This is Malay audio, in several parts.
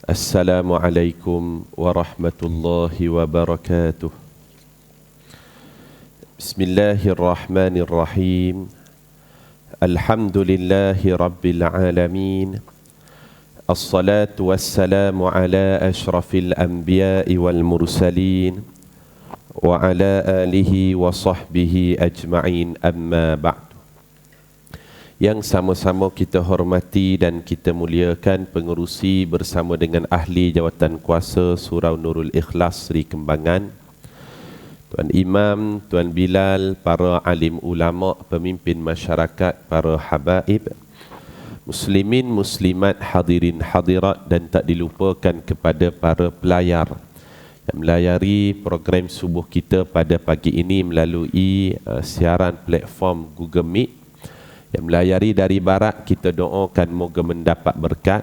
Assalamualaikum warahmatullahi wabarakatuh. Bismillahirrahmanirrahim. Alhamdulillahi rabbil alamin. Assalatu wassalamu ala ashrafil anbiya'i wal mursalin wa ala alihi wa sahbihi ajma'in, amma ba'du. Yang sama-sama kita hormati dan kita muliakan pengerusi bersama dengan ahli jawatan kuasa Surau Nurul Ikhlas Seri Kembangan, Tuan Imam, Tuan Bilal, para alim ulama, pemimpin masyarakat, para habaib, muslimin, muslimat, hadirin, hadirat, dan tak dilupakan kepada para pelayar yang melayari program subuh kita pada pagi ini melalui siaran platform Google Meet. Yang melayari dari barat, kita doakan moga mendapat berkat.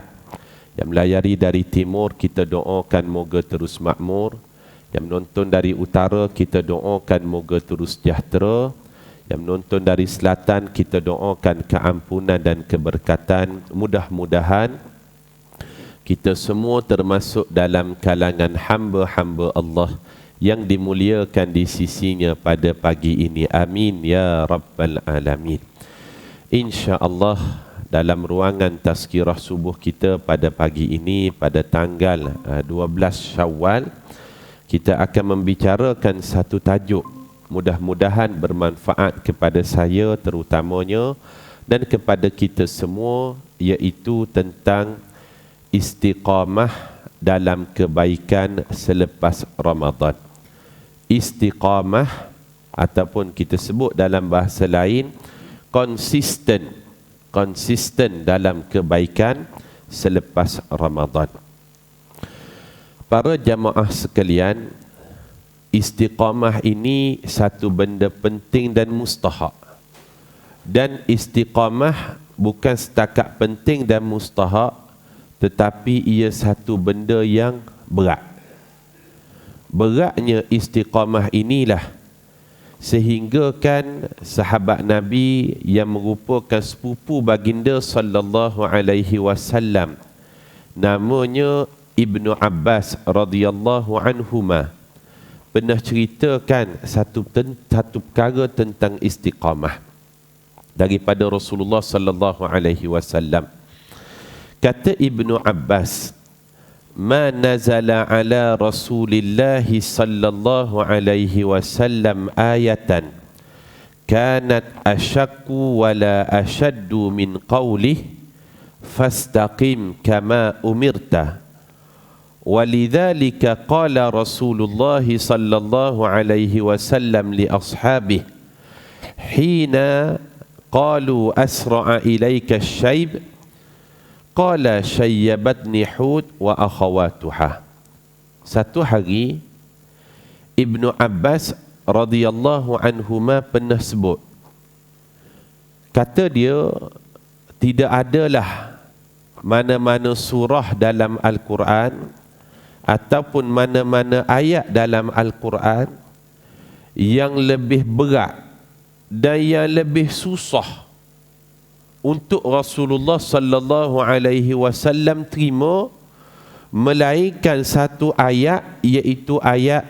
Yang melayari dari timur, kita doakan moga terus makmur. Yang menonton dari utara, kita doakan moga terus sejahtera. Yang menonton dari selatan, kita doakan keampunan dan keberkatan. Mudah-mudahan kita semua termasuk dalam kalangan hamba-hamba Allah yang dimuliakan di sisinya pada pagi ini. Amin ya Rabbal Alamin. InsyaAllah dalam ruangan tazkirah subuh kita pada pagi ini, pada tanggal 12 Syawal, kita akan membicarakan satu tajuk mudah-mudahan bermanfaat kepada saya terutamanya dan kepada kita semua, iaitu tentang istiqamah dalam kebaikan selepas Ramadan. Istiqamah ataupun kita sebut dalam bahasa lain konsisten dalam kebaikan selepas Ramadan. Para jamaah sekalian, istiqamah ini satu benda penting dan mustahak. Dan istiqamah bukan setakat penting dan mustahak, tetapi ia satu benda yang berat. Beratnya istiqamah inilah sehingga kan sahabat Nabi yang merupakan sepupu baginda sallallahu alaihi wasallam, namanya Ibnu Abbas radhiyallahu anhuma, pernah ceritakan satu perkara tentang istiqamah daripada Rasulullah sallallahu alaihi wasallam. Kata Ibnu Abbas, ma nazala ala Rasulillahi sallallahu alaihi wasallam ayatan kanat ashakku wala ashaddu min qawlih fastaqim kama umirta, walidhalika qala Rasulullahi sallallahu alaihi wasallam li ashabih hina qalu asra'a ilayka ash-shayb qala syayyabatni hud wa akhawatuha. Satu hari Ibnu Abbas radhiyallahu anhuma pernah sebut, kata dia, tidak adalah mana-mana surah dalam Al-Quran ataupun mana-mana ayat dalam Al-Quran yang lebih berat dan yang lebih susah untuk Rasulullah sallallahu alaihi wasallam terima melainkan satu ayat, iaitu ayat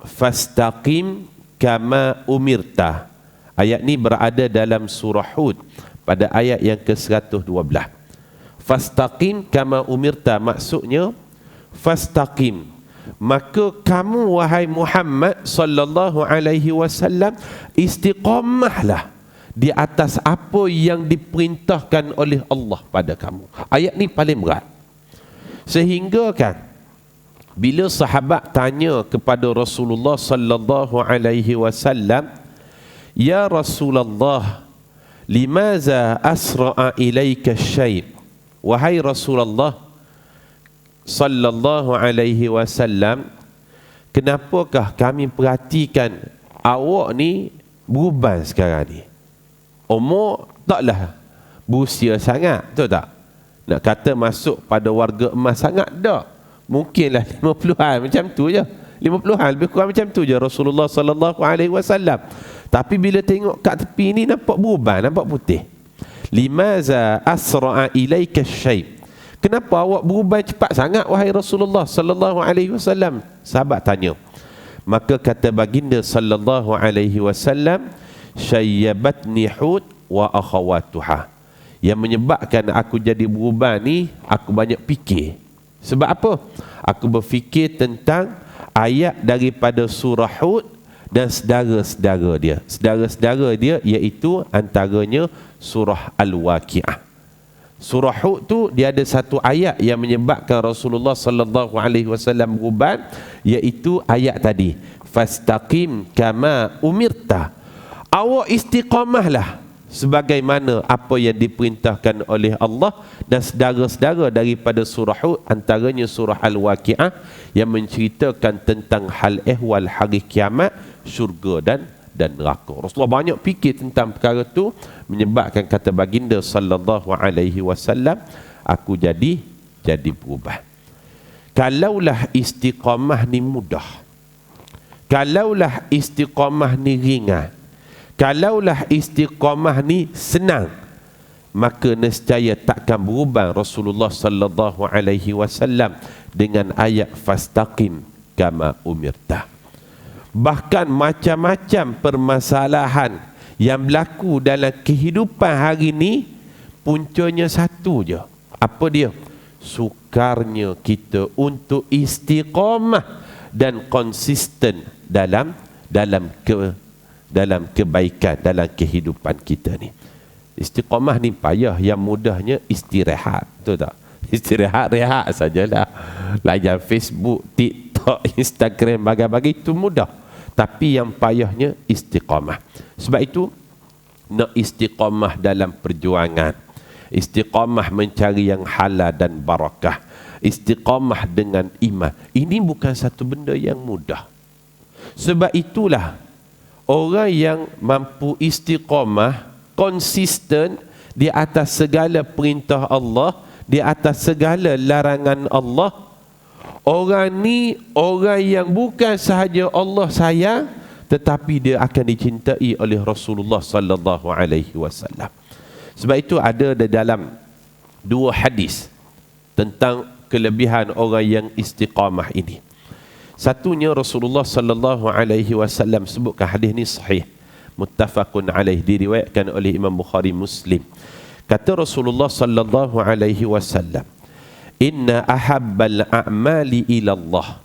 fastaqim kama umirta. Ayat ni berada dalam surah Hud pada ayat yang ke-112. Fastaqim kama umirta maksudnya fastaqim, maka kamu wahai Muhammad sallallahu alaihi wasallam istiqamahlah di atas apa yang diperintahkan oleh Allah pada kamu. Ayat ni paling berat. Sehingga kan bila sahabat tanya kepada Rasulullah sallallahu alaihi wasallam, ya Rasulullah, limaza asra'a ilaika syait? Wahai Rasulullah sallallahu alaihi wasallam, kenapakah kami perhatikan awak ni beruban sekarang ni? Umur taklah berusia sangat, betul tak? Nak kata masuk pada warga emas sangat tak? Mungkinlah 50-an macam tu je. 50-an lebih kurang macam tu je Rasulullah sallallahu alaihi wasallam. Tapi bila tengok kat tepi ni nampak beruban, nampak putih. Limaza asra'a ilaika syai'? Kenapa awak beruban cepat sangat wahai Rasulullah sallallahu alaihi wasallam? Sahabat tanya. Maka kata baginda sallallahu alaihi wasallam, syayyabatni hud wa akhawatuha. Yang menyebabkan aku jadi beruban ni, aku banyak fikir. Sebab apa? Aku berfikir tentang ayat daripada surah Hud dan saudara-saudara dia. Saudara-saudara dia iaitu antaranya surah Al-Waqi'ah. Surah Hud tu dia ada satu ayat yang menyebabkan Rasulullah sallallahu alaihi wasallam beruban, iaitu ayat tadi, fastaqim kama umirta. Awak istiqamahlah sebagaimana apa yang diperintahkan oleh Allah. Dan saudara-saudara daripada surah Hud antaranya surah Al-Waqi'ah yang menceritakan tentang hal ehwal hari kiamat, syurga dan neraka. Rasulullah banyak fikir tentang perkara tu, menyebabkan kata baginda sallallahu alaihi wasallam, aku jadi berubah. Kalaulah istiqamah ni mudah, kalaulah istiqamah ni ringan, kalaulah istiqamah ni senang, maka nescaya takkan berubah Rasulullah sallallahu alaihi wasallam dengan ayat fastaqim kama umirta. Bahkan macam-macam permasalahan yang berlaku dalam kehidupan hari ni, puncanya satu je. Apa dia? Sukarnya kita untuk istiqamah dan konsisten dalam kebaikan dalam kehidupan kita ni. Istiqamah ni payah, yang mudahnya istirahat. Betul tak? Istirahat, rehat sajalah. Layan Facebook, TikTok, Instagram, bagai-bagai, itu mudah. Tapi yang payahnya istiqamah. Sebab itu nak istiqamah dalam perjuangan, istiqamah mencari yang halal dan barakah, istiqamah dengan iman, ini bukan satu benda yang mudah. Sebab itulah orang yang mampu istiqamah, konsisten di atas segala perintah Allah, di atas segala larangan Allah, orang ni orang yang bukan sahaja Allah sayang, tetapi dia akan dicintai oleh Rasulullah sallallahu alaihi wasallam. Sebab itu ada di dalam dua hadis tentang kelebihan orang yang istiqamah ini. Satunya Rasulullah sallallahu alaihi wasallam sebutkan, hadis ni sahih, muttafaqun alaih, diriwayatkan oleh Imam Bukhari Muslim. Kata Rasulullah sallallahu alaihi wasallam, inna ahabbal a'mali ilallah,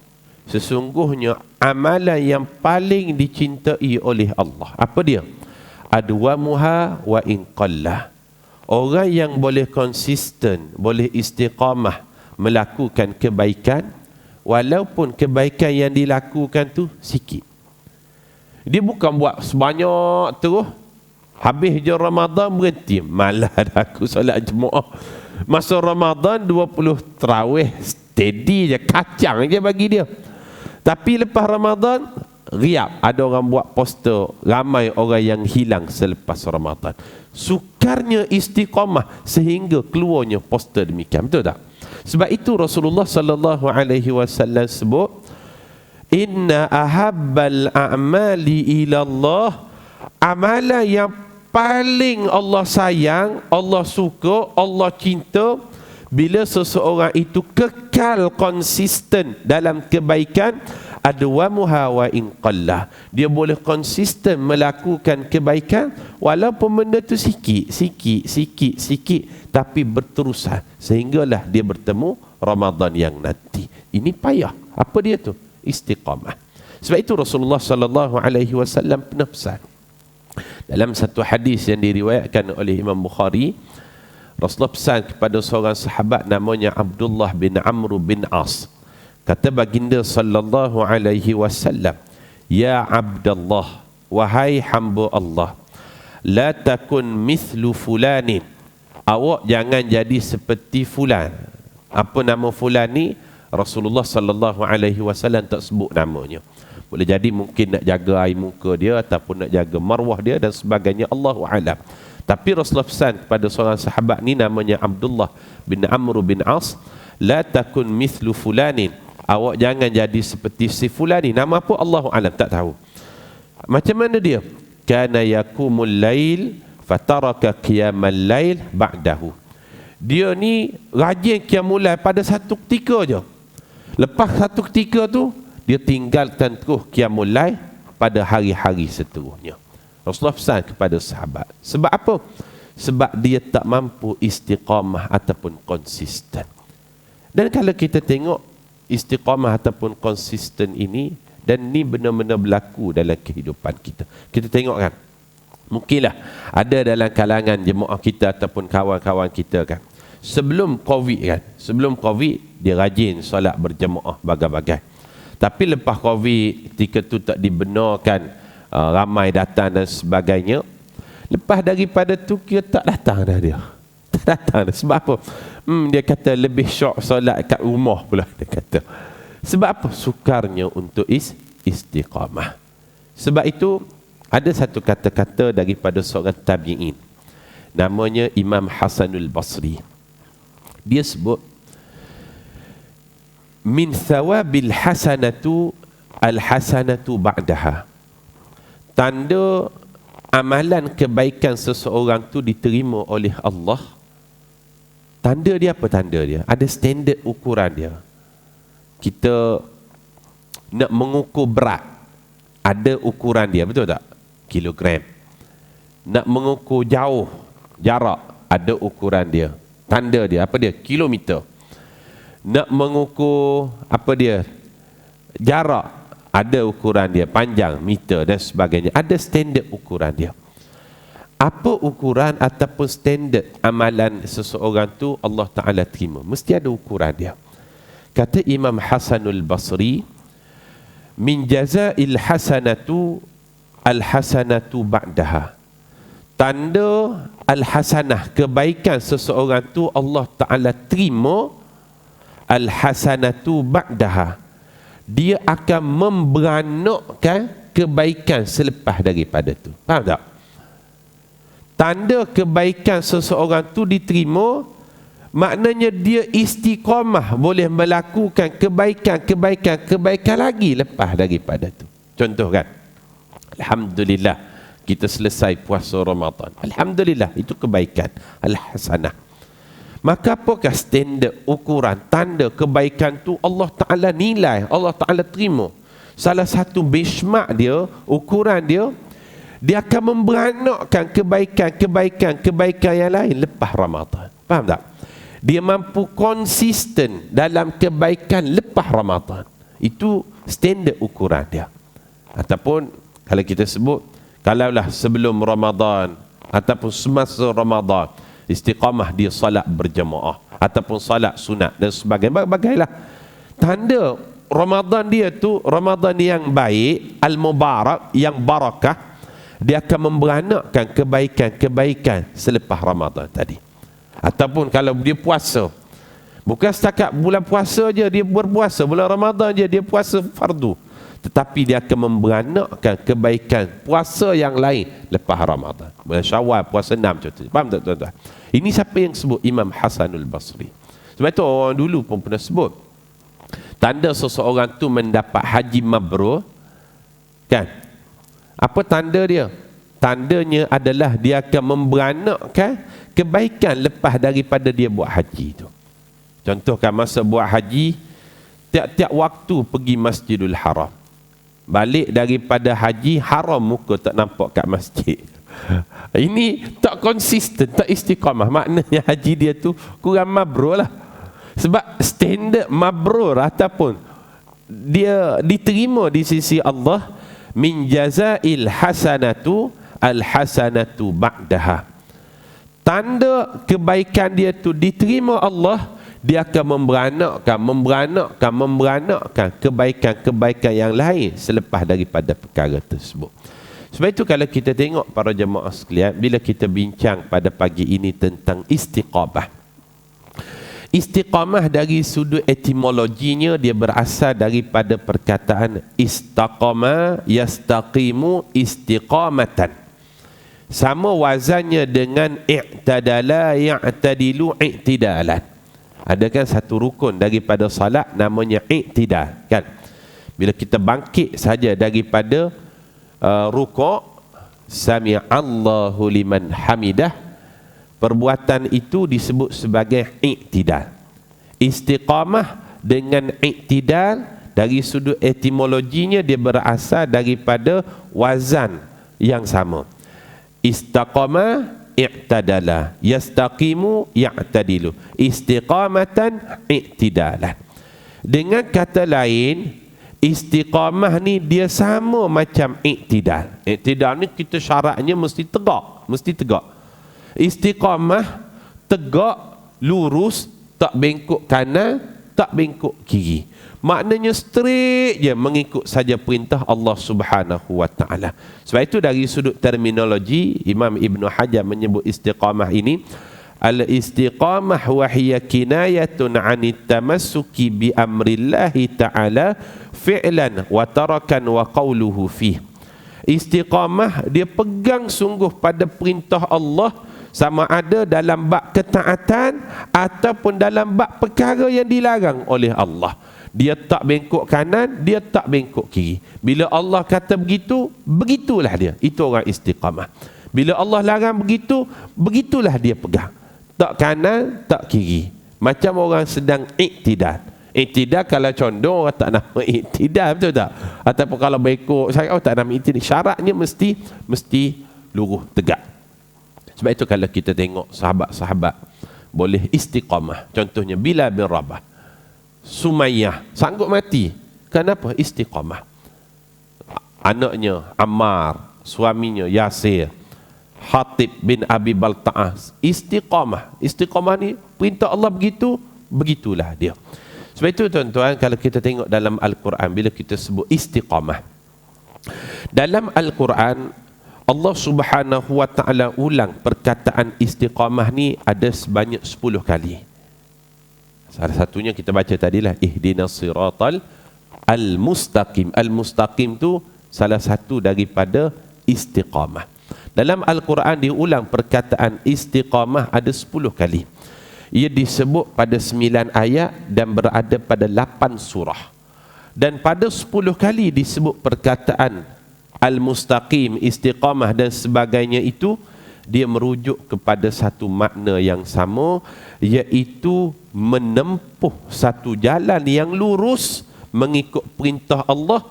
sesungguhnya amalan yang paling dicintai oleh Allah, apa dia? Adwamuha wa in qalla. Orang yang boleh konsisten, boleh istiqamah melakukan kebaikan, walaupun kebaikan yang dilakukan tu sikit. Dia bukan buat sebanyak terus, habis je Ramadan berhenti, malah dah aku solat jemaah. Masa Ramadan 20 tarawih steady je, kacang je bagi dia. Tapi lepas Ramadan riap, ada orang buat poster, ramai orang yang hilang selepas Ramadan. Sukarnya istiqamah sehingga keluarnya poster demikian, betul tak? Sebab itu Rasulullah sallallahu alaihi wasallam sebut, inna ahabbal a'mali ilallah, amalan yang paling Allah sayang, Allah suka, Allah cinta, bila seseorang itu kekal konsisten dalam kebaikan, adwamuha wa in qalla. Dia boleh konsisten melakukan kebaikan walaupun benda tu sikit, tapi berterusan sehinggalah dia bertemu Ramadan yang nanti. Ini payah. Apa dia tu? Istiqamah. Sebab itu Rasulullah sallallahu alaihi wasallam pernah pesan dalam satu hadis yang diriwayatkan oleh Imam Bukhari. Rasulullah pesan kepada seorang sahabat namanya Abdullah bin Amr bin As. Kata baginda sallallahu alaihi wasallam, ya Abdullah, wahai hamba Allah, la takun mithlu fulanin, awak jangan jadi seperti fulan. Apa nama fulan ni? Rasulullah sallallahu alaihi wasallam tak sebut namanya. Boleh jadi mungkin nak jaga air muka dia ataupun nak jaga marwah dia dan sebagainya, Allahu a'lam. Tapi Rasulullah pesan kepada seorang sahabat ni namanya Abdullah bin Amr bin As, la takun mithlu fulanin, awak jangan jadi seperti si fulan ni. Nama apa? Allahu a'lam, tak tahu. Macam mana dia? Kana yakumul lail fataraka qiyamal lail ba'dahu. Dia ni rajin qiyamul lail pada satu ketika je. Lepas satu ketika tu, dia tinggalkan terus qiyamul lail pada hari-hari seterusnya. Rasulullah pesan kepada sahabat. Sebab apa? Sebab dia tak mampu istiqamah ataupun konsisten. Dan kalau kita tengok istiqamah ataupun konsisten ini, dan ni benar-benar berlaku dalam kehidupan kita. Kita tengok kan, mungkinlah ada dalam kalangan jemaah kita ataupun kawan-kawan kita kan, sebelum Covid kan, sebelum Covid dia rajin solat berjemaah bagai-bagai. Tapi lepas Covid, ketika tu tak dibenarkan, ramai datang dan sebagainya, lepas daripada tu dia tak datang dah dia. Tak datang dah. Sebab apa? Dia kata lebih syok solat kat rumah pula, dia kata. Sebab apa? Sukarnya untuk istiqamah. Sebab itu ada satu kata-kata daripada seorang tabi'in, namanya Imam Hasanul Basri. Dia sebut, min thawabil hasanatu al-hasanatu ba'daha. Tanda amalan kebaikan seseorang tu diterima oleh Allah, tanda dia apa? Tanda dia ada standard ukuran dia. Kita nak mengukur berat, ada ukuran dia, betul tak? Kilogram. Nak mengukur jauh, jarak, ada ukuran dia. Tanda dia apa dia? Kilometer. Nak mengukur apa dia? Jarak, ada ukuran dia, panjang, meter dan sebagainya. Ada standard ukuran dia. Apa ukuran ataupun standard amalan seseorang tu Allah Ta'ala terima? Mesti ada ukuran dia. Kata Imam Hasanul Basri, min jazail hasanatu al-hasanatu ba'daha. Tanda al-hasanah, kebaikan seseorang tu Allah Ta'ala terima, al-hasanatu ba'daha, dia akan memberanakkan kebaikan selepas daripada tu. Faham tak? Tanda kebaikan seseorang tu diterima, maknanya dia istiqamah, boleh melakukan kebaikan lagi lepas daripada tu. Contoh kan, alhamdulillah kita selesai puasa Ramadan, alhamdulillah, itu kebaikan al-hasanah. Maka apakah standard ukuran tanda kebaikan tu Allah Ta'ala nilai, Allah Ta'ala terima? Salah satu benchmark dia, ukuran dia, dia akan memberanakkan kebaikan yang lain lepas Ramadan. Faham tak? Dia mampu konsisten dalam kebaikan lepas Ramadan. Itu standard ukuran dia. Ataupun kalau kita sebut, kalaulah sebelum Ramadan ataupun semasa Ramadan, istiqamah dia salat berjemaah ataupun salat sunat dan sebagainya, bagailah tanda Ramadan dia tu Ramadan yang baik, al-mubarak, yang barakah, dia akan memberanakkan kebaikan selepas Ramadan tadi. Ataupun kalau dia puasa, bukan setakat bulan puasa je dia berpuasa, bulan Ramadan je dia puasa fardu, tetapi dia akan memberanakkan kebaikan puasa yang lain lepas Ramadan. Bulan Syawal puasa 6 contohnya. Faham tak tuan-tuan? Ini siapa yang sebut? Imam Hasanul Basri. Sebab itu orang dulu pun pernah sebut, tanda seseorang tu mendapat haji mabrur kan, apa tanda dia? Tandanya adalah dia akan memberanakkan kebaikan lepas daripada dia buat haji itu. Contohkan masa buat haji, tiap-tiap waktu pergi Masjidul Haram, balik daripada haji, haram muka tak nampak kat masjid. Ini tak konsisten, tak istiqamah. Maknanya haji dia tu kurang mabrur lah. Sebab standard mabrur ataupun dia diterima di sisi Allah, min jazail hasanatu al-hasanatu ba'daha. Tanda kebaikan dia tu diterima Allah, dia akan memberanakkan kebaikan yang lain selepas daripada perkara tersebut. Sebab itu kalau kita tengok para jemaah sekalian, bila kita bincang pada pagi ini tentang istiqamah, istiqamah dari sudut etimologinya dia berasal daripada perkataan istaqama yastaqimu istiqamatan. Sama wazannya dengan i'tadala ya'tadilu i'tidalan. Ada kan satu rukun daripada salat namanya i'tidal kan. Bila kita bangkit saja daripada rukuk, sami'allahu liman hamidah, Perbuatan itu disebut sebagai i'tidal. Istiqamah dengan i'tidal dari sudut etimologinya dia berasal daripada wazan yang sama. Istaqama i'tadala, yastaqimu ya'tadilu, istiqamatan i'tidalan. Dengan kata lain, istiqamah ni dia sama macam i'tidal. I'tidal ni kita syaratnya mesti tegak, mesti tegak. Istiqamah tegak, lurus, tak bengkok kanan, tak bengkok kiri. Maknanya straight je mengikut saja perintah Allah Subhanahu wa taala. Sebab itu dari sudut terminologi Imam Ibn Hajar menyebut istiqamah ini al-istiqamah wa hiya kinayatun 'anit tamassuki bi amrillahi ta'ala fi'lan wa tarakan wa qawluhu fih. Istiqamah dia pegang sungguh pada perintah Allah, sama ada dalam bab ketaatan ataupun dalam bab perkara yang dilarang oleh Allah. Dia tak bengkok kanan, dia tak bengkok kiri. Bila Allah kata begitu, begitulah dia. Itu orang istiqamah. Bila Allah larang begitu, begitulah dia pegang. Tak kanan, tak kiri. Macam orang sedang iktidal. Iktidal kalau condong orang tak nama iktidal, betul tak? Ataupun kalau bengkok saya tak nama iktidal. Syaratnya mesti lurus tegak. Sebab itu kalau kita tengok sahabat-sahabat boleh istiqamah. Contohnya Bilal bin Rabah, Sumayyah sanggup mati. Kenapa? Istiqamah. Anaknya Ammar, suaminya Yasir, Hatib bin Abi Balta'ah, istiqamah. Istiqamah ni perintah Allah begitu, begitulah dia. Sebab itu tuan-tuan, kalau kita tengok dalam Al-Quran, bila kita sebut istiqamah, dalam Al-Quran Allah Subhanahu wa ta'ala ulang perkataan istiqamah ni ada sebanyak 10 kali. Salah satunya kita baca tadilah, ihdinas siratal al-mustaqim. Al-mustaqim tu salah satu daripada istiqamah. Dalam Al-Quran diulang perkataan istiqamah ada 10 kali. Ia disebut pada 9 ayat dan berada pada 8 surah. Dan pada 10 kali disebut perkataan al-mustaqim, istiqamah dan sebagainya itu, dia merujuk kepada satu makna yang sama, iaitu menempuh satu jalan yang lurus mengikut perintah Allah,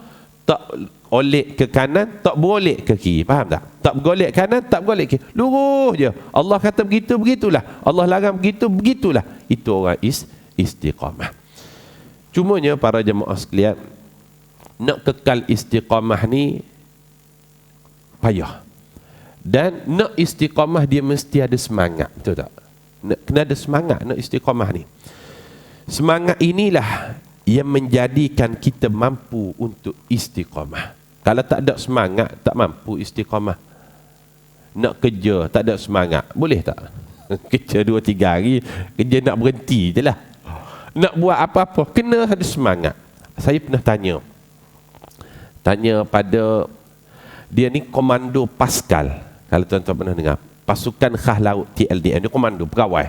tak olek ke kanan, tak berolek ke kiri. Faham tak? Tak bergolek kanan, tak bergolek kiri. Lurus je. Allah kata begitu, begitulah. Allah larang begitu, begitulah. Itu orang istiqamah. Cumanya para jemaah sekalian, nak kekal istiqamah ni payah. Dan nak istiqamah dia mesti ada semangat, betul tak? Kena ada semangat nak istiqamah ni. Semangat inilah yang menjadikan kita mampu untuk istiqamah. Kalau tak ada semangat, tak mampu istiqamah. Nak kerja, tak ada semangat, boleh tak? Kerja 2-3 hari, kerja nak berhenti je lah. Nak buat apa-apa, kena ada semangat. Saya pernah tanya pada dia ni komando Pascal. Kalau tuan-tuan pernah dengar, pasukan khas laut TLDM, dia komando pegawai.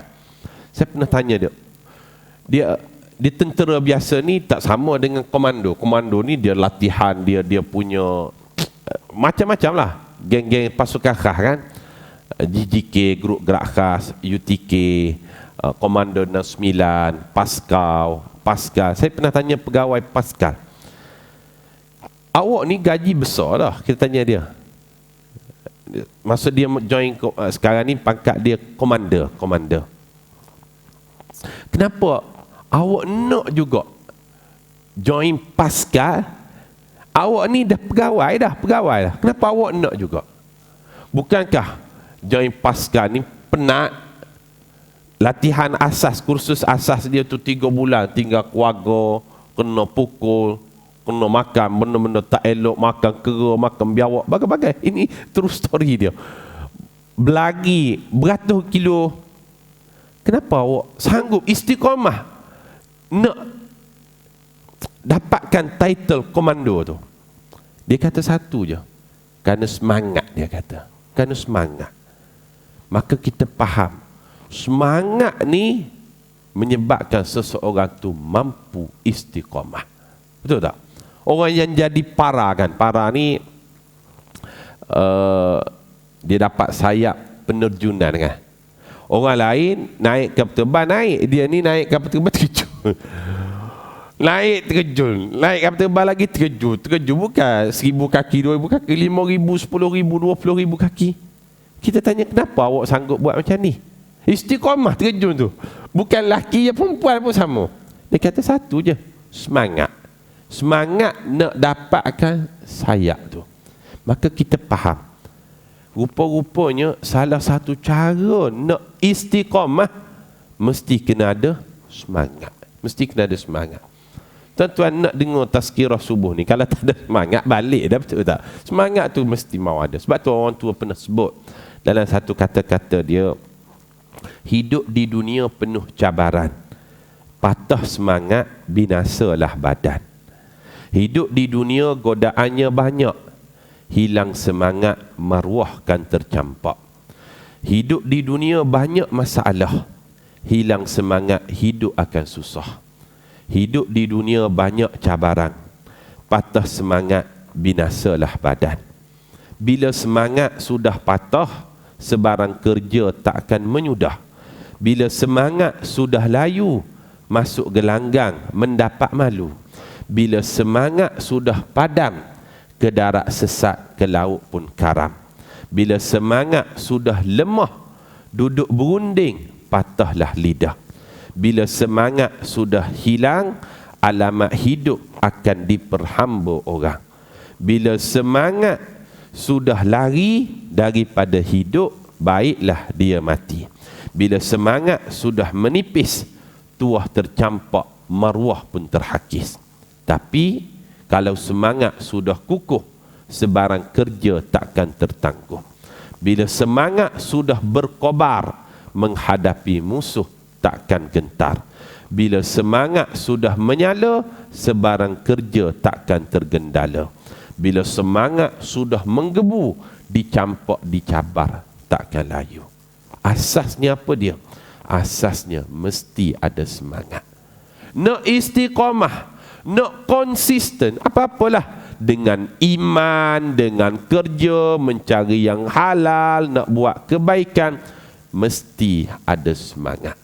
Saya pernah tanya dia tentera biasa ni tak sama dengan komando. Komando ni dia latihan, dia punya macam-macam lah. Geng-geng pasukan khas kan, GGK, Grup Gerak Khas, UTK, Komando 69, Pascal. Saya pernah tanya pegawai Pascal, awak ni gaji besar dah. Kita tanya dia. Masa dia join sekarang ni pangkat dia komander. Kenapa awak nak juga join Pascal? Awak ni dah pegawai dah. Kenapa awak nak juga? Bukankah join Pascal ni penat? Latihan asas, kursus asas dia tu 3 bulan, tinggal keluarga, kena pukul, kena makan benda-benda tak elok, makan kera, makan biawak, bagai-bagai. Ini true story dia. Belagi beratus kilo. Kenapa awak sanggup istiqamah nak dapatkan title komando tu? Dia kata satu je, kerana semangat. Dia kata kerana semangat. Maka kita faham, semangat ni menyebabkan seseorang tu mampu istiqamah. Betul tak? Orang yang jadi para kan, para ni dia dapat sayap penerjunan kan. Orang lain naik kapal terbang naik, dia ni naik kapal terbang terkejut. Naik terkejut, naik kapal terbang lagi terkejut bukan 1,000 kaki, 2,000 kaki, 5,000, 10,000, 20,000 kaki. Kita tanya kenapa awak sanggup buat macam ni? Istiqamah terkejut tu. Bukan lelaki ya, perempuan pun sama. Dia kata satu je, semangat. Semangat nak dapatkan sayap tu. Maka kita faham, rupa-rupanya salah satu cara nak istiqamah mesti kena ada semangat. Mesti kena ada semangat. Tuan-tuan nak dengar tazkirah subuh ni, kalau tak ada semangat balik dah, betul tak? Semangat tu mesti mau ada. Sebab tu orang tua pernah sebut dalam satu kata-kata dia, hidup di dunia penuh cabaran, patah semangat binasalah badan. Hidup di dunia godaannya banyak, hilang semangat maruah kan tercampak. Hidup di dunia banyak masalah, hilang semangat hidup akan susah. Hidup di dunia banyak cabaran, patah semangat binasalah badan. Bila semangat sudah patah, sebarang kerja tak akan menyudah. Bila semangat sudah layu, masuk gelanggang mendapat malu. Bila semangat sudah padam, ke darat sesat, ke laut pun karam. Bila semangat sudah lemah, duduk berunding, patahlah lidah. Bila semangat sudah hilang, alamat hidup akan diperhamba orang. Bila semangat sudah lari daripada hidup, baiklah dia mati. Bila semangat sudah menipis, tuah tercampak, maruah pun terhakis. Tapi kalau semangat sudah kukuh, sebarang kerja takkan tertangguh. Bila semangat sudah berkobar, menghadapi musuh takkan gentar. Bila semangat sudah menyala, sebarang kerja takkan tergendala. Bila semangat sudah menggebu, dicampak dicabar takkan layu. Asasnya apa dia? Asasnya mesti ada semangat. Nak istiqamah, nak konsisten, apa-apalah, dengan iman, dengan kerja, mencari yang halal, nak buat kebaikan, mesti ada semangat.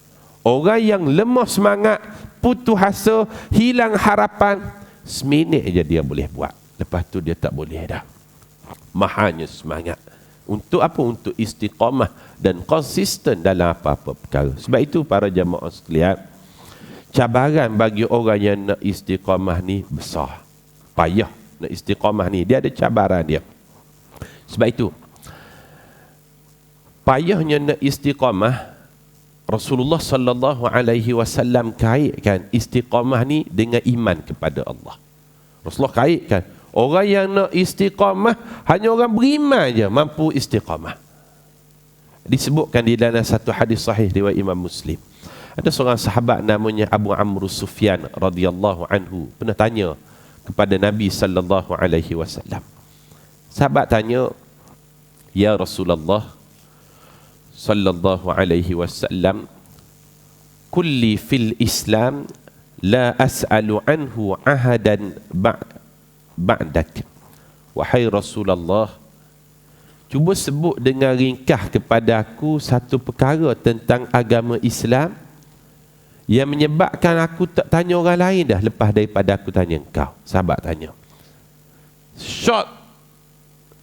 Orang yang lemah semangat, putus asa, hilang harapan, seminit je dia boleh buat, lepas tu dia tak boleh dah. Mahalnya semangat. Untuk apa? Untuk istiqamah dan konsisten dalam apa-apa perkara. Sebab itu para jamaah sekalian, cabaran bagi orang yang nak istiqamah ni besar. Payah nak istiqamah ni, dia ada cabaran dia. Sebab itu payahnya nak istiqamah, Rasulullah sallallahu alaihi wasallam kaitkan istiqamah ni dengan iman kepada Allah. Rasulullah kaitkan, orang yang nak istiqamah hanya orang beriman je mampu istiqamah. Disebutkan di dalam satu hadis sahih riwayat Imam Muslim. Ada seorang sahabat namanya Abu Amr Sufyan radhiyallahu anhu pernah tanya kepada Nabi sallallahu alaihi wasallam. Sahabat tanya, "Ya Rasulullah sallallahu alaihi wasallam, kulli fil Islam la as'alu anhu ahadan ba'dak." Wahai Rasulullah, cuba sebut dengan ringkas kepada aku satu perkara tentang agama Islam yang menyebabkan aku tak tanya orang lain dah lepas daripada aku tanya engkau. Sahabat tanya. Short,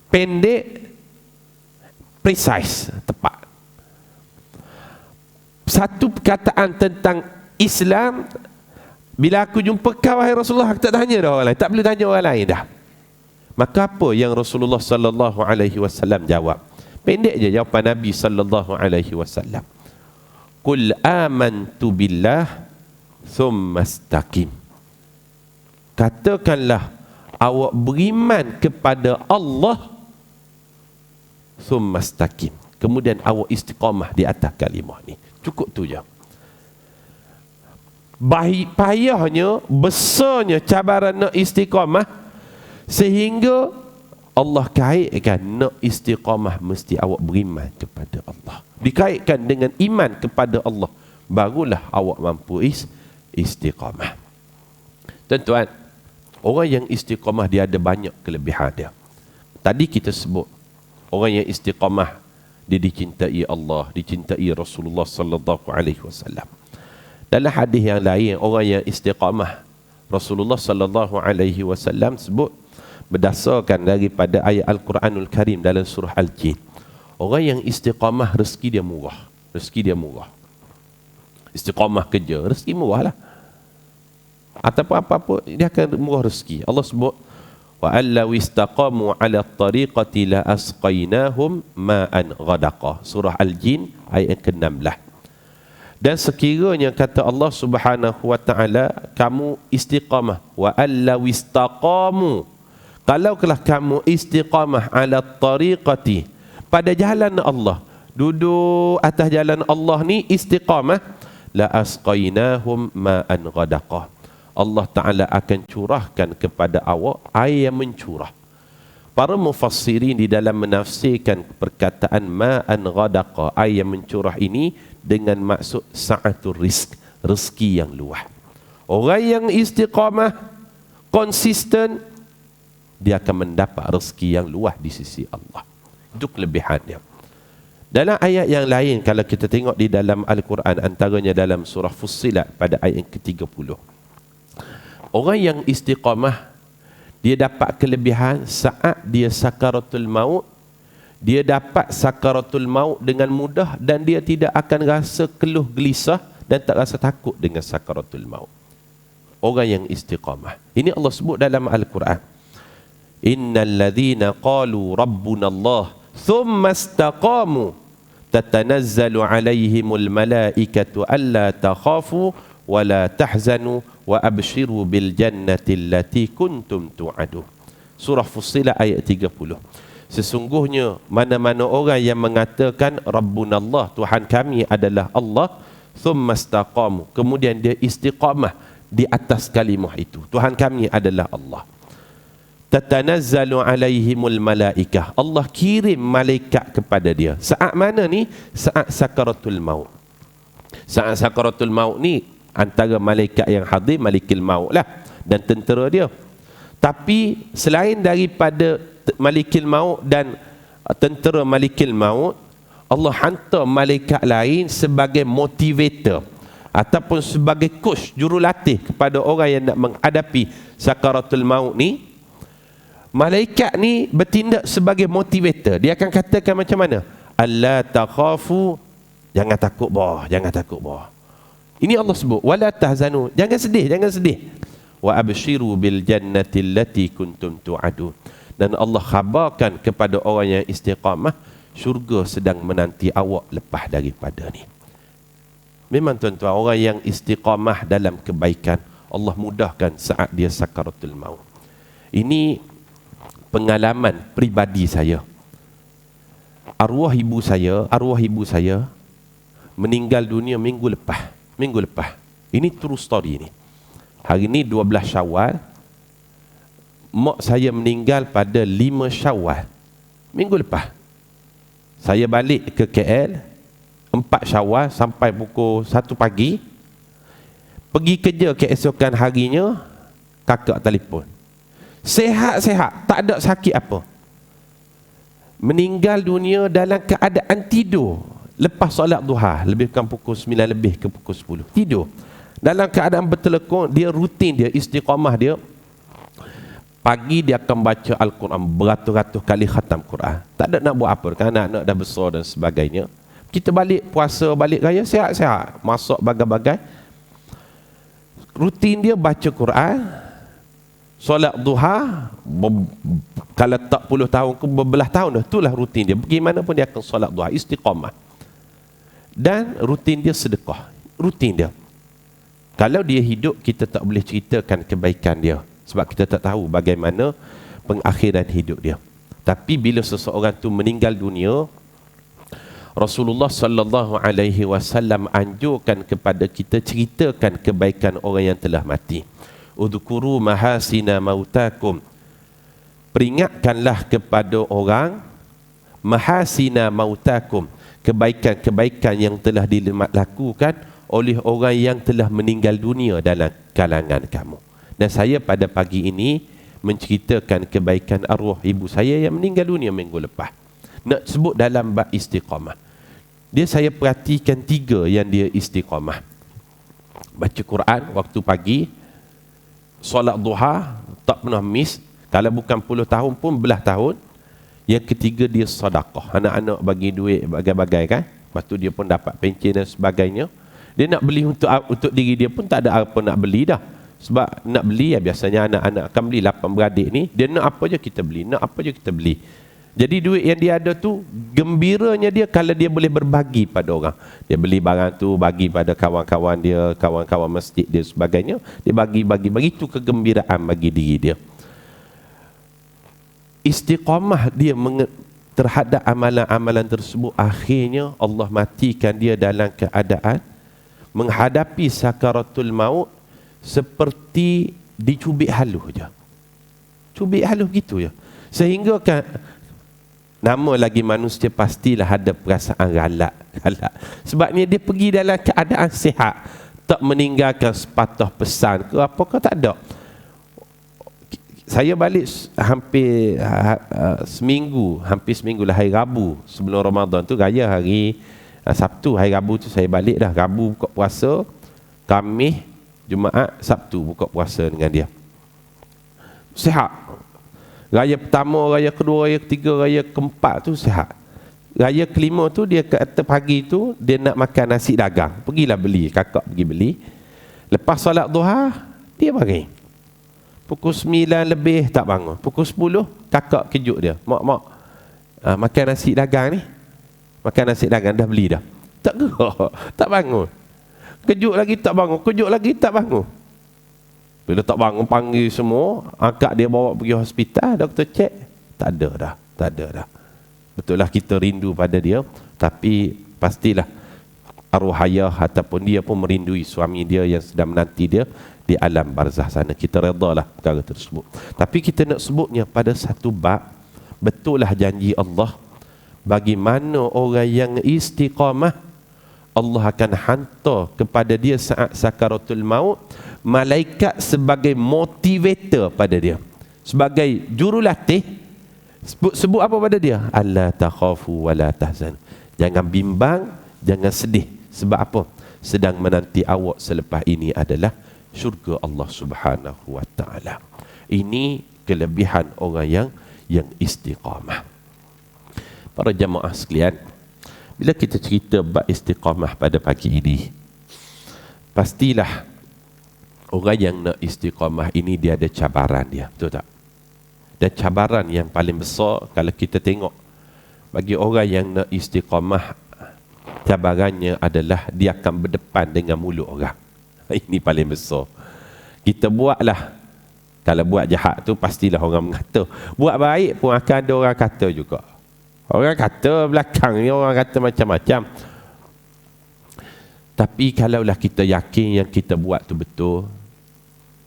pendek, precise, tepat. Satu perkataan tentang Islam, bila aku jumpa kau wahai Rasulullah, aku tak tanya dah orang lain, tak boleh tanya orang lain dah. Maka apa yang Rasulullah sallallahu alaihi wasallam jawab? Pendek je jawapan Nabi sallallahu alaihi wasallam. Qul amantu billah thumma istaqim. Katakanlah awak beriman kepada Allah, thumma istaqim, kemudian awak istiqamah di atas kalimah ni. Cukup tu je. Payahnya, besarnya cabaran nak istiqamah, sehingga Allah kaitkan nak istiqamah mesti awak beriman kepada Allah. Dikaitkan dengan iman kepada Allah, barulah awak mampu istiqamah. Tuan-tuan, orang yang istiqamah dia ada banyak kelebihan dia. Tadi kita sebut orang yang istiqamah dia dicintai Allah, dicintai Rasulullah sallallahu alaihi wasallam. Dalam hadis yang lain, orang yang istiqamah, Rasulullah sallallahu alaihi wasallam sebut berdasarkan daripada ayat Al-Quranul Karim dalam surah Al-Jin. Orang yang istiqamah rezeki dia murah. Rezeki dia murah. Istiqamah kerja, rezeki murah lah. Ataupun apa-apa, dia akan murah rezeki. Allah sebut, وَأَلَّوْ اسْتَقَامُوا عَلَى الطَّرِيقَةِ لَأَسْقَيْنَاهُمْ مَاءً غَدَقًا. Surah Al-Jin ayat ke-16. Dan sekiranya kata Allah Subhanahu wa taala, kamu istiqamah, وَأَلَّوْ اسْتَقَامُوا, kalaulah kamu istiqamah ala tariqati, pada jalan Allah, duduk atas jalan Allah ni istiqamah, la asqainahum ma'an ghadaqa, Allah Ta'ala akan curahkan kepada awak air yang mencurah. Para mufassirin di dalam menafsirkan perkataan ma'an ghadaqa, air yang mencurah ini dengan maksud sa'atul rizq, rezeki yang luas. Orang yang istiqamah, konsisten, dia akan mendapat rezeki yang luas di sisi Allah. Itu kelebihannya. Dalam ayat yang lain, kalau kita tengok di dalam Al-Quran, antaranya dalam surah Fussilat pada ayat yang ke-30. Orang yang istiqamah, dia dapat kelebihan saat dia sakaratul maut, dia dapat sakaratul maut dengan mudah dan dia tidak akan rasa keluh gelisah dan tak rasa takut dengan sakaratul maut. Orang yang istiqamah. Ini Allah sebut dalam Al-Quran. Innal ladzina qalu rabbuna Allah thumma istaqamu tatanazzalu alaihimul malaikatu alla takhafu wa la tahzanu wa abshiru bil jannati allati kuntum tu'adun. Surah Fussilat ayat 30. Sesungguhnya mana-mana orang yang mengatakan Rabbuna Allah, Tuhan kami adalah Allah, thumma istaqamu, kemudian dia istiqamah di atas kalimah itu, Tuhan kami adalah Allah, tatanazzalu alaihimul malaikah, Allah kirim malaikat kepada dia. Saat mana ni? Saat sakaratul maut. Saat sakaratul maut ni antara malaikat yang hadir malikil maut lah dan tentera dia. Tapi selain daripada malikil maut dan tentera malikil maut, Allah hantar malaikat lain sebagai motivator ataupun sebagai coach, jurulatih kepada orang yang nak menghadapi sakaratul maut ni. Malaikat ni bertindak sebagai motivator. Dia akan katakan macam mana? Alla takhafu, jangan takut boh, jangan takut boh. Ini Allah sebut, wala tahzanu, jangan sedih, jangan sedih. Wa abshiru bil jannati allati kuntum tu'adun. Dan Allah khabarkan kepada orang yang istiqamah, syurga sedang menanti awak lepas daripada ni. Memang tuan-tuan, orang yang istiqamah dalam kebaikan, Allah mudahkan saat dia sakaratul maut. Ini pengalaman pribadi saya. Arwah ibu saya meninggal dunia minggu lepas. Ini true story ni. Hari ni 12 Syawal. Mak saya meninggal pada 5 Syawal. Minggu lepas. Saya balik ke KL 4 Syawal sampai pukul 1 pagi. Pergi kerja keesokan harinya, kakak telefon. Sehat-sehat, tak ada sakit apa. Meninggal dunia dalam keadaan tidur. Lepas solat duha, lebih kurang pukul 9 lebih ke pukul 10. Tidur. Dalam keadaan bertelekung, dia rutin, dia istiqamah dia. Pagi dia akan baca Al-Quran, beratus-ratus kali khatam Quran. Tak ada nak buat apa, kan anak-anak dah besar dan sebagainya. Kita balik puasa, balik raya, sehat-sehat. Masuk bagai-bagai. Rutin dia baca Quran. Solat duha, kalau tak puluh tahun ke berbelah tahun dah, itulah rutin dia. Bagaimana pun dia akan solat duha, istiqamah. Dan rutin dia sedekah. Rutin dia. Kalau dia hidup, kita tak boleh ceritakan kebaikan dia. Sebab kita tak tahu bagaimana pengakhiran hidup dia. Tapi bila seseorang tu meninggal dunia, Rasulullah sallallahu alaihi wasallam anjurkan kepada kita ceritakan kebaikan orang yang telah mati. Udhkuru mahasina mautakum. Peringatkanlah kepada orang mahasina mautakum, kebaikan-kebaikan yang telah dilakukan oleh orang yang telah meninggal dunia dalam kalangan kamu. Dan saya pada pagi ini menceritakan kebaikan arwah ibu saya yang meninggal dunia minggu lepas. Nak sebut dalam bab istiqamah. Dia saya perhatikan 3 yang dia istiqamah. Baca Quran waktu pagi, solat duha, tak pernah miss. Kalau bukan puluh tahun pun belah tahun. Yang ketiga dia sedekah. Anak-anak bagi duit bagai-bagai kan. Lepas tu dia pun dapat pencen dan sebagainya. Dia nak beli untuk diri dia pun tak ada apa nak beli dah. Sebab nak beli ya biasanya anak-anak akan beli 8 beradik ni. Dia nak apa je kita beli. Nak apa je kita beli. Jadi duit yang dia ada tu, gembiranya dia kalau dia boleh berbagi pada orang. Dia beli barang tu, bagi pada kawan-kawan dia, kawan-kawan masjid dia sebagainya. Dia bagi. Itu kegembiraan bagi diri dia. Istiqamah dia terhadap amalan-amalan tersebut, akhirnya Allah matikan dia dalam keadaan menghadapi sakaratul maut seperti dicubit halus je. Cubit halus gitu je. Sehingga kan nama lagi manusia pastilah ada perasaan galak. Sebabnya dia pergi dalam keadaan sihat, tak meninggalkan sepatah pesan ke apa ke, tak ada. Saya balik hampir seminggu lah, hari Rabu sebelum Ramadan tu, raya hari Sabtu. Hari Rabu tu saya balik dah. Rabu buka puasa, Khamis, Jumaat, Sabtu buka puasa dengan dia. Sihat. Raya pertama, raya kedua, raya ketiga, raya keempat tu sihat. Raya kelima tu dia kata pagi tu dia nak makan nasi dagang. Pergilah beli, kakak pergi beli. Lepas solat duha, dia bangun. Pukul 9 lebih tak bangun. Pukul 10 kakak kejut dia. Mak, makan nasi dagang ni. Makan nasi dagang dah beli dah. Tak gerak, tak bangun. Kejut lagi tak bangun, kejut lagi tak bangun. Bila tak bangun panggil semua, angkat dia bawa pergi hospital, doktor cek, tak ada dah. Betul lah kita rindu pada dia, tapi pastilah arwah ayah ataupun dia pun merindui suami dia yang sedang menanti dia di alam barzah sana. Kita redalah perkara tersebut. Tapi kita nak sebutnya pada satu bab, betul lah janji Allah, bagaimana orang yang istiqamah, Allah akan hantar kepada dia saat sakaratul maut malaikat sebagai motivator pada dia, sebagai jurulatih. Sebut apa pada dia? Alla takhafu wa la tahzan. Jangan bimbang, jangan sedih. Sebab apa? Sedang menanti awak selepas ini adalah syurga Allah Subhanahu wa taala. Ini kelebihan orang yang istiqamah. Para jemaah sekalian, bila kita cerita bab istiqamah pada pagi ini, pastilah orang yang nak istiqamah ini dia ada cabaran dia, betul tak? Dan cabaran yang paling besar kalau kita tengok bagi orang yang nak istiqamah, cabarannya adalah dia akan berdepan dengan mulut orang. Ini paling besar. Kita buatlah, kalau buat jahat tu pastilah orang mengata. Buat baik pun akan ada orang kata juga. Orang kata belakang ni, orang kata macam-macam. Tapi kalaulah kita yakin yang kita buat tu betul,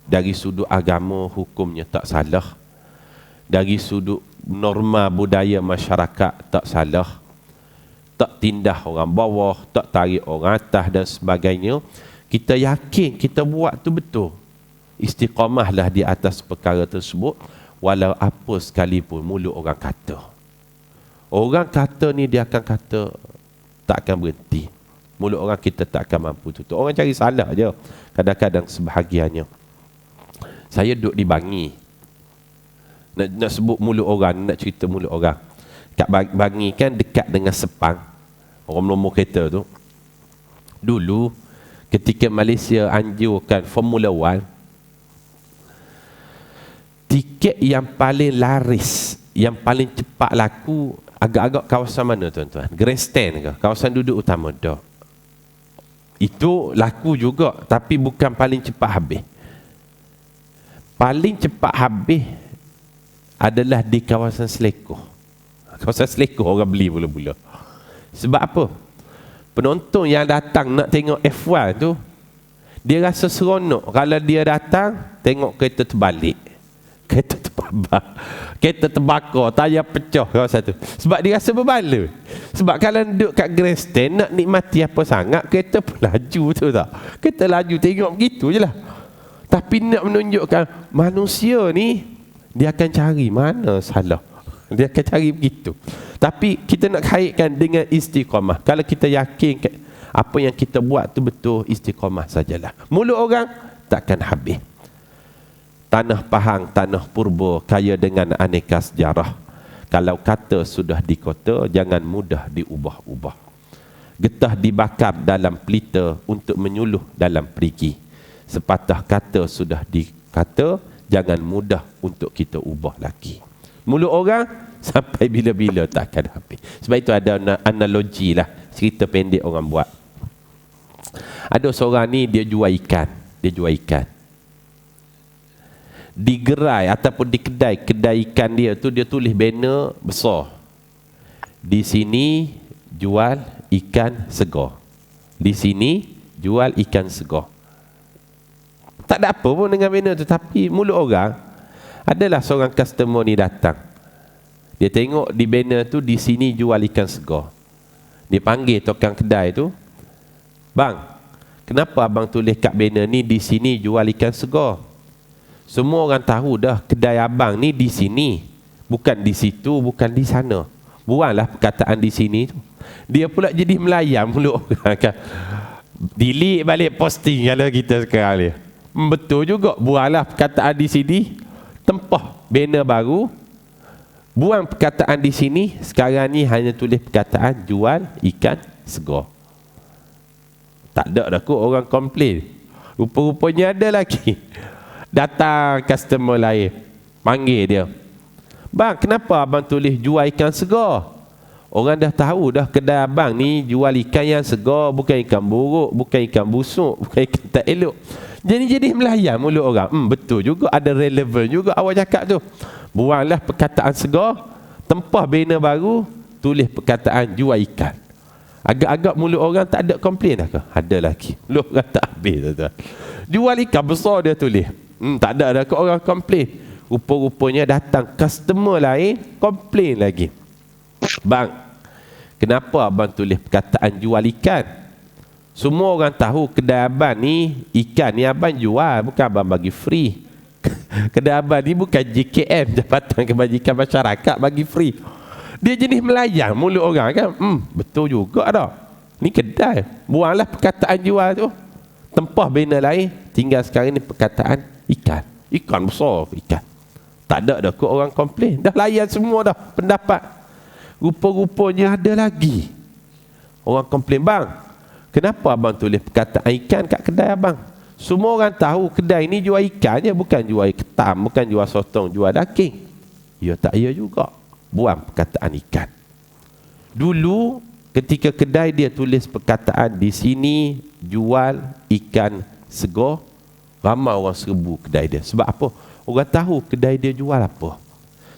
dari sudut agama hukumnya tak salah, dari sudut norma budaya masyarakat tak salah, tak tindah orang bawah, tak tarik orang atas dan sebagainya, kita yakin kita buat tu betul, istiqamahlah di atas perkara tersebut, walau apa sekalipun mulut orang kata. Orang kata ni dia akan kata, tak akan berhenti. Mulut orang kita tak akan mampu tutup. Orang cari salah je kadang-kadang sebahagiannya. Saya duduk di Bangi, nak sebut mulut orang, nak cerita mulut orang. Kat Bangi kan dekat dengan Sepang, orang nombor kereta tu. Dulu ketika Malaysia anjurkan Formula 1, tiket yang paling laris, yang paling cepat laku agak-agak kawasan mana tuan-tuan? Grandstand ke? Kawasan duduk utama? Tak. Itu laku juga, tapi bukan paling cepat habis. Paling cepat habis adalah di kawasan Selekor. Kawasan Selekor orang beli mula-mula. Sebab apa? Penonton yang datang nak tengok F1 tu, dia rasa seronok kalau dia datang tengok kereta terbalik, kereta terbabak, kereta terbakar, tayar pecah kawasan tu. Sebab dia rasa berbala. Sebab kalau duduk kat grandstand nak nikmati apa sangat, kereta pun laju tu tak. Kereta laju tengok begitu je lah. Tapi nak menunjukkan manusia ni, dia akan cari mana salah. Dia akan cari begitu. Tapi kita nak kaitkan dengan istiqamah. Kalau kita yakin apa yang kita buat tu betul, istiqamah sajalah. Mulut orang takkan habis. Tanah Pahang, tanah purba, kaya dengan aneka sejarah. Kalau kata sudah di kota, jangan mudah diubah-ubah. Getah dibakar dalam pelita untuk menyuluh dalam perigi. Sepatah kata sudah dikata, jangan mudah untuk kita ubah lagi. Mulut orang sampai bila-bila takkan habis. Sebab itu ada analogi lah, cerita pendek orang buat. Ada seorang ni dia jual ikan. Di gerai ataupun di kedai ikan dia tu, dia tulis banner besar. Di sini jual ikan segar. Di sini jual ikan segar. Tak ada apa pun dengan banner tu, tapi mulut orang. Adalah seorang customer ni datang. Dia tengok di banner tu, di sini jual ikan segar. Dia panggil tukang kedai tu, "Bang, kenapa abang tulis kat banner ni di sini jual ikan segar? Semua orang tahu dah kedai abang ni di sini, bukan di situ, bukan di sana. Buanglah perkataan di sini tu." Dia pula jadi melayam mulut orang kan. Delete balik posting kalau kita sekarang ni. Betul juga, buanglah perkataan di sini, tempah banner baru, buang perkataan di sini, sekarang ni hanya tulis perkataan jual ikan segar. Tak ada dah kot orang komplain. Rupa-rupanya ada lagi. Datang customer lain, panggil dia, "Bang, kenapa abang tulis jual ikan segar? Orang dah tahu dah kedai abang ni jual ikan yang segar, bukan ikan buruk, bukan ikan busuk, bukan ikan tak elok." Jadi melayam mulut orang. Betul juga, ada relevan juga awak cakap tu. Buanglah perkataan segar, tempah banner baru, tulis perkataan jual ikan. Agak-agak mulut orang tak ada komplain dah ke? Ada lagi. Mulut orang tak habis tu. Jual ikan besar dia tulis. Tak ada dah ke orang komplain. Rupa-rupanya datang customer lain, komplain lagi. "Bang, kenapa abang tulis perkataan jual ikan? Semua orang tahu kedai abang ni, ikan ni abang jual, bukan abang bagi free. Kedai abang ni bukan JKM, Jabatan Kebajikan Masyarakat, bagi free." Dia jenis melayang mulut orang kan. Betul juga dah. Ni kedai. Buanglah perkataan jual tu, tempah banner lain, tinggal sekarang ni perkataan ikan. Ikan besar, ikan. Tak ada dah kot orang komplain. Dah layan semua dah pendapat. Rupa-rupanya ada lagi orang komplain, "Bang, kenapa abang tulis perkataan ikan kat kedai abang? Semua orang tahu kedai ni jual ikan je, bukan jual ketam, bukan jual sotong, jual daging." Ya tak ya juga. Buang perkataan ikan. Dulu ketika kedai dia tulis perkataan di sini jual ikan segar, ramai orang serbu kedai dia. Sebab apa? Orang tahu kedai dia jual apa.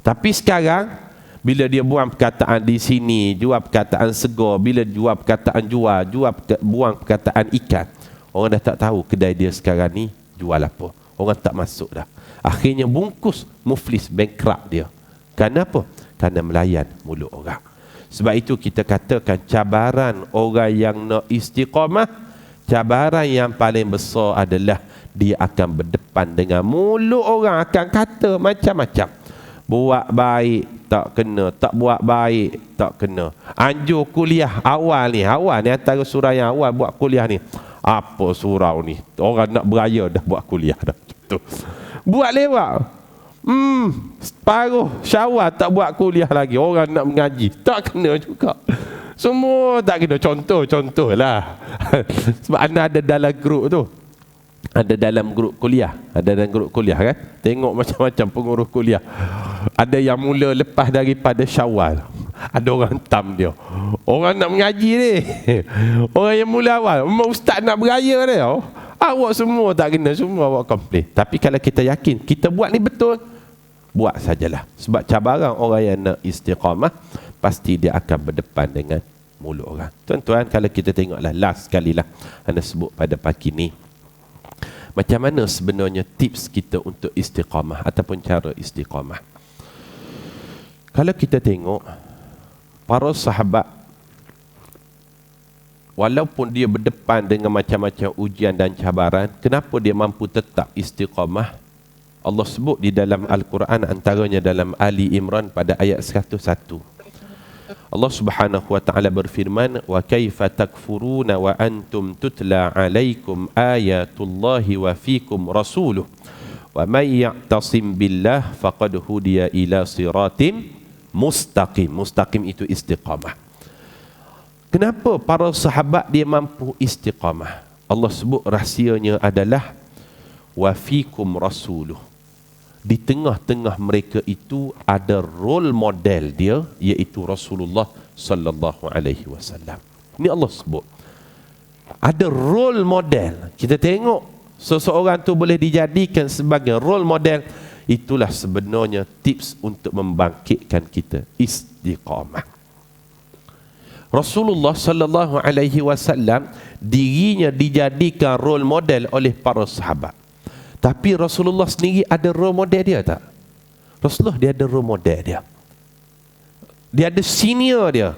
Tapi sekarang bila dia buang perkataan di sini, jual perkataan segar, bila jual perkataan buang perkataan ikan, orang dah tak tahu kedai dia sekarang ni jual apa. Orang tak masuk dah. Akhirnya bungkus, muflis, bankrupt dia. Kenapa? Kerana melayan mulut orang. Sebab itu kita katakan cabaran orang yang nak istiqamah, cabaran yang paling besar adalah dia akan berdepan dengan mulut orang, akan kata macam-macam. Buat baik tak kena, tak buat baik tak kena. Anjur kuliah awal ni antara surau yang awal buat kuliah ni. Apa surau ni? Orang nak beraya dah buat kuliah dah. Betul. Buat lewat. Separuh Syawal tak buat kuliah lagi, orang nak mengaji. Tak kena juga. Semua tak kena. Contoh lah. Sebab anda ada dalam grup tu. Ada dalam grup kuliah. Kan. Tengok macam-macam pengurus kuliah. Ada yang mula lepas daripada Syawal. Ada orang tam dia. Orang nak mengaji ni. Orang yang mula awal. Ustaz nak beraya dia. Awak semua tak kena. Semua awak komplain. Tapi kalau kita yakin kita buat ni betul, buat sajalah. Sebab cabaran orang yang nak istiqamah, pasti dia akan berdepan dengan mulut orang. Tuan-tuan, kalau kita tengoklah last sekali lah anda sebut pada pagi ni, macam mana sebenarnya tips kita untuk istiqamah ataupun cara istiqamah. Kalau kita tengok para sahabat, walaupun dia berdepan dengan macam-macam ujian dan cabaran, kenapa dia mampu tetap istiqamah? Allah sebut di dalam Al-Quran, antaranya dalam Ali Imran pada ayat 101. Allah Subhanahu wa taala berfirman, wa kaifa takfuruna wa antum tutla alaikum ayatullahi wa fikum rasuluh wa may ya'tasim billah faqad hudiya ila siratim mustaqim. Mustaqim itu istiqamah. Kenapa para sahabat dia mampu istiqamah? Allah sebut rahsianya adalah wa fikum rasuluh. Di tengah-tengah mereka itu ada role model dia, iaitu Rasulullah sallallahu alaihi wasallam. Ini Allah sebut. Ada role model. Kita tengok seseorang tu boleh dijadikan sebagai role model. Itulah sebenarnya tips untuk membangkitkan kita, istiqamah. Rasulullah sallallahu alaihi wasallam dirinya dijadikan role model oleh para sahabat. Tapi Rasulullah sendiri ada role model dia tak? Rasulullah dia ada role model dia. Dia ada senior dia.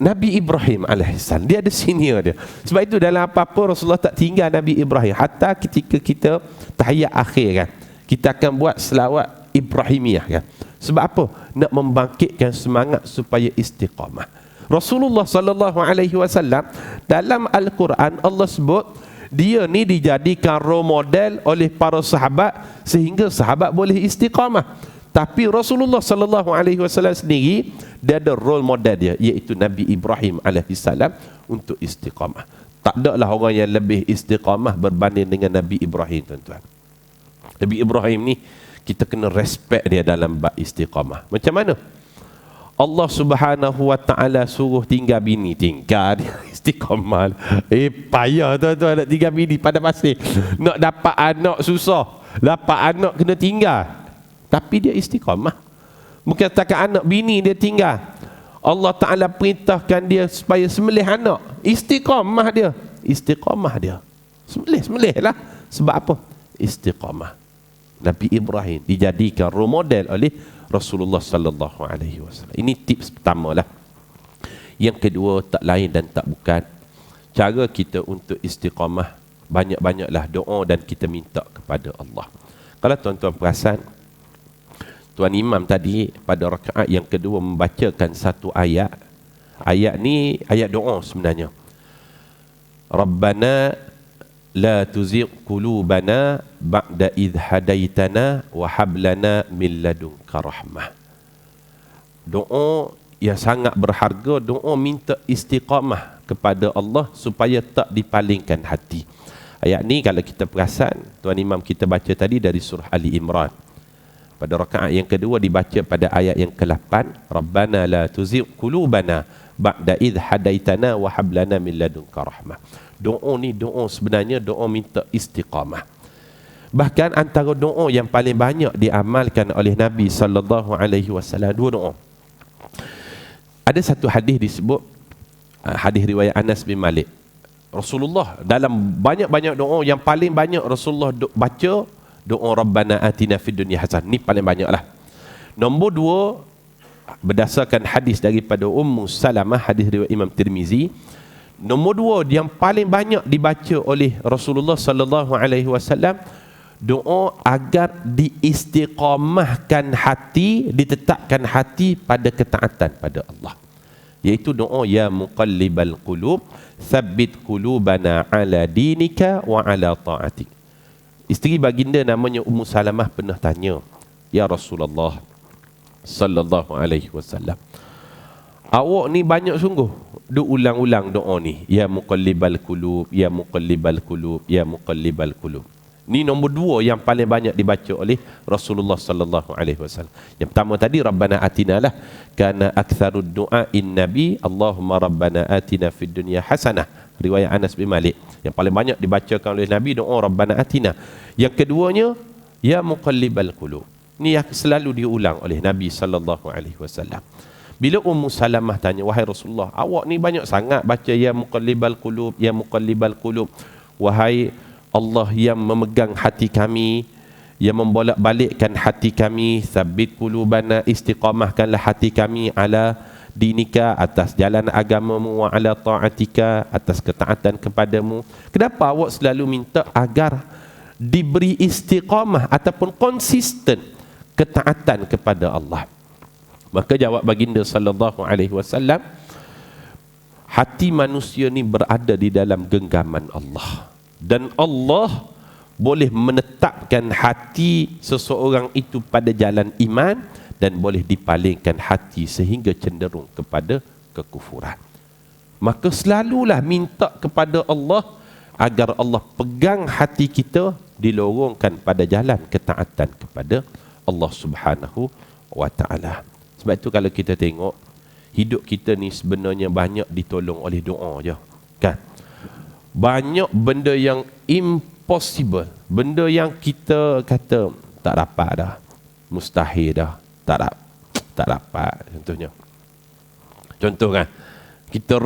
Nabi Ibrahim alaihissalam, dia ada senior dia. Sebab itu dalam apa-apa Rasulullah tak tinggal Nabi Ibrahim. Hatta ketika kita tahiyat akhir kan, kita akan buat selawat Ibrahimiyah kan. Sebab apa? Nak membangkitkan semangat supaya istiqamah. Rasulullah sallallahu alaihi wasallam dalam Al-Quran Allah sebut dia ni dijadikan role model oleh para sahabat sehingga sahabat boleh istiqamah. Tapi Rasulullah sallallahu alaihi wasallam sendiri dia ada role model dia, iaitu Nabi Ibrahim alaihissalam untuk istiqamah. Tak ada lah orang yang lebih istiqamah berbanding dengan Nabi Ibrahim, tuan-tuan. Nabi Ibrahim ni kita kena respect dia dalam bab istiqamah. Macam mana? Allah Subhanahu wa taala suruh tinggal bini, tinggal dia istiqamah. Payah tuan-tuan nak tinggal bini pada pasir. Nak dapat anak susah. Dapat anak kena tinggal. Tapi dia istiqamah. Bukan setakat anak bini dia tinggal. Allah Taala perintahkan dia supaya sembelih anak. Istiqamah dia. Istiqamah dia. Sembelih lah. Sebab apa? Istiqamah. Nabi Ibrahim dijadikan role model oleh Rasulullah sallallahu alaihi wasallam. Ini tips pertama lah. Yang kedua, tak lain dan tak bukan, cara kita untuk istiqamah, banyak-banyaklah doa dan kita minta kepada Allah. Kalau tuan-tuan perasan, Tuan Imam tadi pada rakaat yang kedua membacakan satu ayat. Ayat ni ayat doa sebenarnya. Rabbana la tuzigh qulubana ba'da idh hadaitana wa hab lana min ladunka rahmah. Doa yang sangat berharga, doa minta istiqamah kepada Allah supaya tak dipalingkan hati. Ayat ni kalau kita perasan, Tuan Imam kita baca tadi dari surah Ali Imran. Pada rakaat yang kedua dibaca pada ayat yang ke-8, Rabbana la tuzigh qulubana ba'da idh hadaitana wa hab lana min ladunka rahmah. Doa ni doa sebenarnya doa minta istiqamah. Bahkan antara doa yang paling banyak diamalkan oleh Nabi sallallahu alaihi wasallam, dua doa. Ada satu hadis disebut, hadis riwayat Anas bin Malik. Rasulullah dalam banyak-banyak doa, yang paling banyak Rasulullah baca doa Rabbana atina fid dunya hasanah. Ni paling banyaklah. Nombor dua, berdasarkan hadis daripada Ummu Salamah, hadis riwayat Imam Tirmizi. Nombor dua yang paling banyak dibaca oleh Rasulullah sallallahu alaihi wasallam, doa agar diistiqamahkan hati, ditetapkan hati pada ketaatan pada Allah. Iaitu doa ya muqallibal qulub, tsabbit qulubana ala dinika wa ala ta'atik. Isteri baginda namanya Ummu Salamah pernah tanya, ya Rasulullah sallallahu alaihi wasallam, awak ni banyak sungguh duk ulang-ulang doa ni, ya muqallibal qulub, ya muqallibal qulub, ya muqallibal qulub. Ni nombor dua yang paling banyak dibaca oleh Rasulullah sallallahu alaihi wasallam. Yang pertama tadi Rabbana atina lah, kana aktsarud du'a in nabi Allahumma Rabbana atina fid dunya hasanah, riwayat Anas bin Malik. Yang paling banyak dibacakan oleh Nabi doa Rabbana atina. Yang keduanya ya muqallibal qulub. Ni yang selalu diulang oleh Nabi sallallahu alaihi wasallam. Bila Ummu Salamah tanya, wahai Rasulullah, awak ni banyak sangat baca ya muqallibal qulub, ya muqallibal qulub. Wahai Allah yang memegang hati kami, yang membolak-balikkan hati kami, sabbit qulubana, istiqamahkanlah hati kami ala dinika, atas jalan agamamu, wa ala ta'atika, atas ketaatan kepadamu. Kenapa awak selalu minta agar diberi istiqamah ataupun konsisten ketaatan kepada Allah. Maka jawab baginda sallallahu alaihi wasallam, hati manusia ni berada di dalam genggaman Allah, dan Allah boleh menetapkan hati seseorang itu pada jalan iman dan boleh dipalingkan hati sehingga cenderung kepada kekufuran. Maka selalulah minta kepada Allah agar Allah pegang hati kita dilorongkan pada jalan ketaatan kepada Allah Subhanahu wa taala. Sebab itu kalau kita tengok hidup kita ni sebenarnya banyak ditolong oleh doa je, kan? Banyak benda yang impossible, benda yang kita kata tak dapat dah, mustahil dah, tak dapat. Contoh kan, kita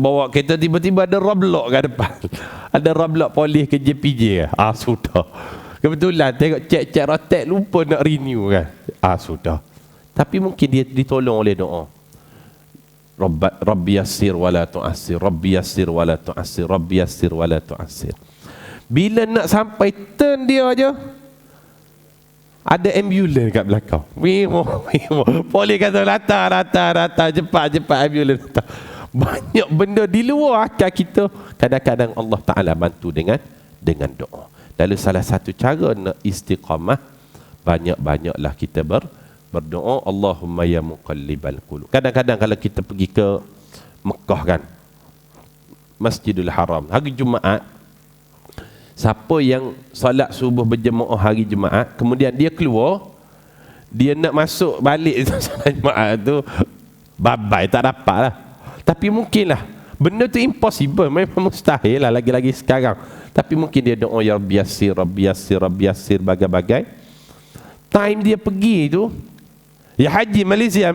bawa kereta, tiba-tiba ada roadblock kat depan. Ada roadblock polis ke JPJ. Sudah. Kebetulan tengok cek rotek, lupa nak renew kan. Sudah. Tapi mungkin dia ditolong oleh doa. Rabbi yassir wala tu'assir, Rabbi yassir wala tu'assir, Rabbi yassir wala tu'assir. Bila nak sampai turn dia aja, ada ambulans kat belakang. Wimo. Polis kata rata, cepat ambulans datang. Banyak benda di luar akal kita, kadang-kadang Allah Ta'ala bantu dengan doa. Lalu salah satu cara nak istiqamah, banyak-banyaklah kita berdoa. Allahumma ya muqallibal qulub. Kadang-kadang kalau kita pergi ke Mekah kan, Masjidul Haram, hari Jumaat, siapa yang solat subuh berjemaah hari Jumaat, kemudian dia keluar, dia nak masuk balik solat Jumaat tu, babai, tak dapat lah. Tapi mungkinlah, benda tu impossible, memang mustahil lah lagi-lagi sekarang. Tapi mungkin dia doa, ya Rabbi yassir, Rabbi yassir, Rabbi yassir, bagai-bagai. Time dia pergi tu, ya haji Malaysia,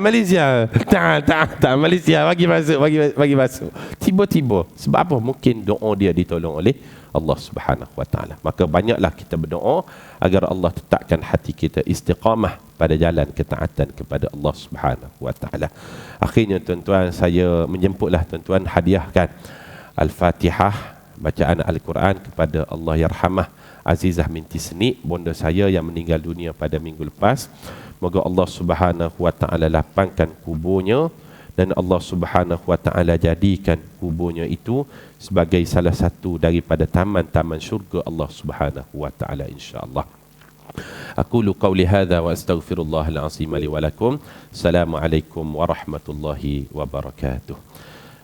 tak Malaysia, bagi masuk. Tiba-tiba, sebab apa? Mungkin doa dia ditolong oleh Allah Subhanahu wa taala. Maka banyaklah kita berdoa agar Allah tetapkan hati kita istiqamah pada jalan ketaatan kepada Allah Subhanahu wa taala. Akhirnya tuan-tuan, saya menjemputlah tuan-tuan hadiahkan Al-Fatihah, bacaan Al-Quran kepada Allah Yarhamah Azizah binti Seni, bonda saya yang meninggal dunia pada minggu lepas. Moga Allah Subhanahu wa taala lapangkan kuburnya dan Allah Subhanahu wa taala jadikan kuburnya itu sebagai salah satu daripada taman-taman syurga Allah Subhanahu wa taala, insya-Allah. Aqulu qawli hadza wa astaghfirullahal azim li wa lakum. Assalamualaikum warahmatullahi wabarakatuh.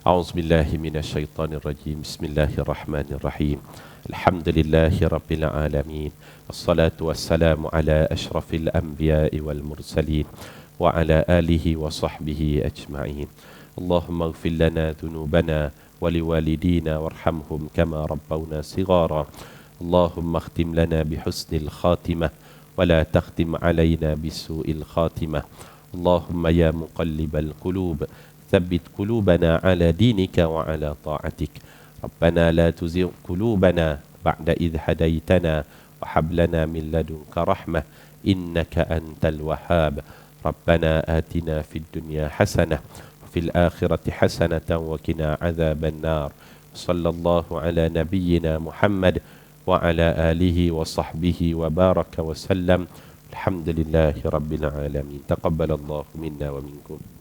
A'udzubillahi minasyaitonir rajim. Bismillahirrahmanirrahim. Alhamdulillahi rabbil alamin. Wassalatu wassalamu ala asyrafil anbiya'i wal mursalin wa ala alihi wa sahbihi ajma'in. Allahumma ighfir lana dhunubana wa liwalidina warhamhum kama rabbawna sighara. Allahumma khtim lana bihusnil khatimah wa la takhtim alayna bisu'il khatimah. Allahumma ya muqallibal qulub thabbit qulubana ala dinika wa ala ta'atik. Rabbana la tuzigh qulubana ba'da idh hadaytana wa hab lana min ladunka rahmah innaka antal wahhab. ربنا آتنا في الدنيا حسنة وفي الآخرة حسنة وقنا عذاب النار. صلى الله على نبينا محمد وعلى آله وصحبه وبارك وسلم. الحمد لله رب العالمين. تقبل الله منا ومنكم.